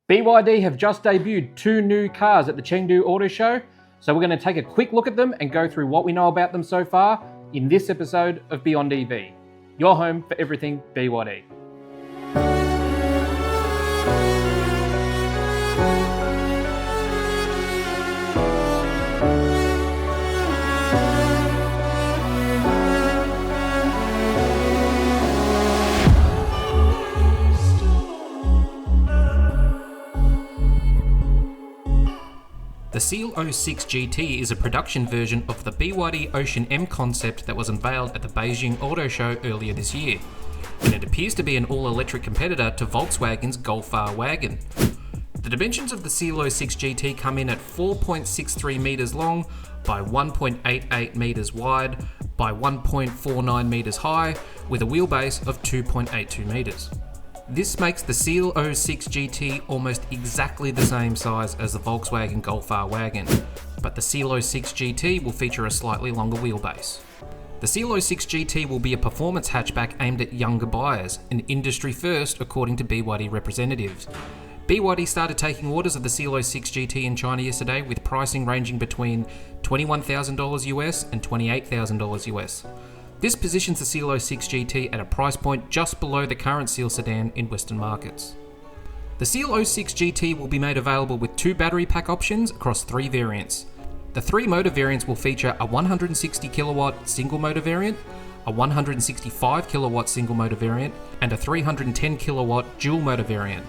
BYD have just debuted two new cars at the Chengdu Motor Show, so we're going to take a quick look at them and go through what we know about them so far in this episode of Beyond EV, your home for everything BYD. The Seal 06 GT is a production version of the BYD Ocean M concept that was unveiled at the Beijing Auto Show earlier this year, and it appears to be an all-electric competitor to Volkswagen's Golf R Wagon. The dimensions of the Seal 06 GT come in at 4.63 metres long by 1.88 metres wide by 1.49 metres high, with a wheelbase of 2.82 metres. This makes the Seal 06 GT almost exactly the same size as the Volkswagen Golf R Wagon, but the Seal 06 GT will feature a slightly longer wheelbase. The Seal 06 GT will be a performance hatchback aimed at younger buyers, an industry first according to BYD representatives. BYD started taking orders of the Seal 06 GT in China yesterday, with pricing ranging between $21,000 US and $28,000 US. This positions the Seal 06 GT at a price point just below the current Seal sedan in Western markets. The Seal 06 GT will be made available with two battery pack options across three variants. The three motor variants will feature a 160 kilowatt single motor variant, a 165 kilowatt single motor variant, and a 310 kilowatt dual motor variant.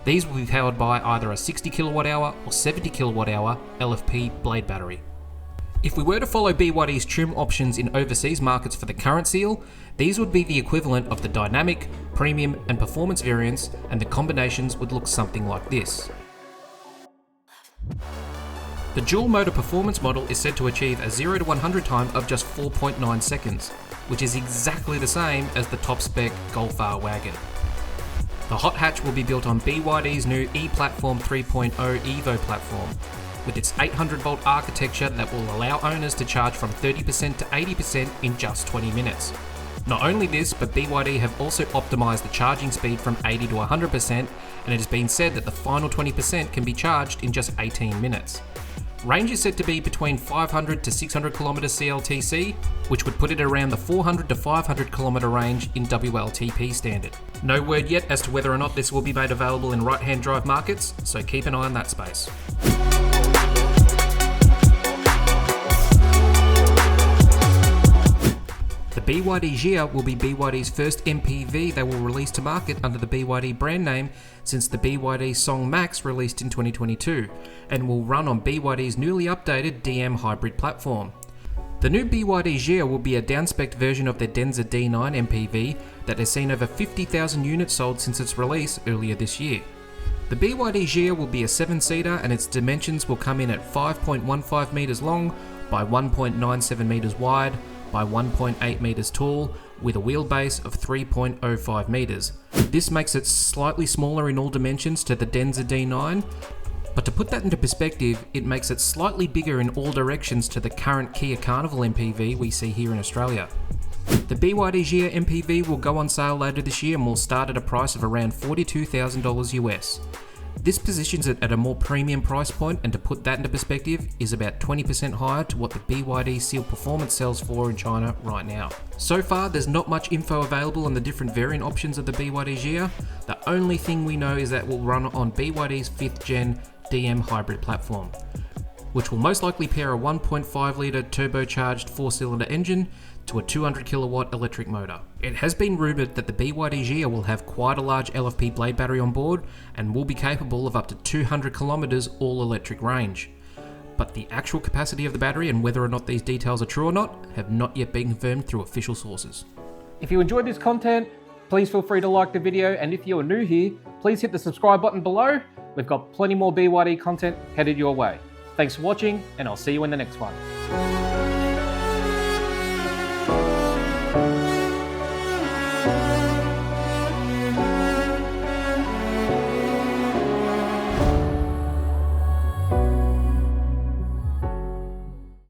These will be powered by either a 60 kilowatt hour or 70 kilowatt hour LFP blade battery. If we were to follow BYD's trim options in overseas markets for the current Seal, these would be the equivalent of the dynamic, premium and performance variants, and the combinations would look something like this. The dual motor performance model is said to achieve a 0 to 100 time of just 4.9 seconds, which is exactly the same as the top spec Golf R Wagon. The hot hatch will be built on BYD's new E-Platform 3.0 Evo platform, with its 800-volt architecture that will allow owners to charge from 30% to 80% in just 20 minutes. Not only this, but BYD have also optimised the charging speed from 80 to 100%, and it has been said that the final 20% can be charged in just 18 minutes. Range is said to be between 500 to 600 km CLTC, which would put it around the 400 to 500 km range in WLTP standard. No word yet as to whether or not this will be made available in right-hand drive markets, so keep an eye on that space. The BYD Xia will be BYD's first MPV they will release to market under the BYD brand name since the BYD Song Max released in 2022, and will run on BYD's newly updated DM hybrid platform. The new BYD Xia will be a downspec version of their Denza D9 MPV that has seen over 50,000 units sold since its release earlier this year. The BYD Xia will be a 7-seater, and its dimensions will come in at 5.15 metres long by 1.97 metres wide by 1.8 metres tall, with a wheelbase of 3.05 metres. This makes it slightly smaller in all dimensions to the Denza D9, but to put that into perspective, it makes it slightly bigger in all directions to the current Kia Carnival MPV we see here in Australia. The BYD Xia MPV will go on sale later this year and will start at a price of around $42,000 US. This positions it at a more premium price point, and to put that into perspective, is about 20% higher to what the BYD Seal Performance sells for in China right now. So far, there's not much info available on the different variant options of the BYD Xia. The only thing we know is that it will run on BYD's 5th gen DM hybrid platform, which will most likely pair a 1.5 litre turbocharged 4-cylinder engine to a 200 kilowatt electric motor. It has been rumoured that the BYD Xia will have quite a large LFP blade battery on board and will be capable of up to 200 kilometres all-electric range. But the actual capacity of the battery and whether or not these details are true or not have not yet been confirmed through official sources. If you enjoyed this content, please feel free to like the video, and if you're new here, please hit the subscribe button below. We've got plenty more BYD content headed your way. Thanks for watching, and I'll see you in the next one.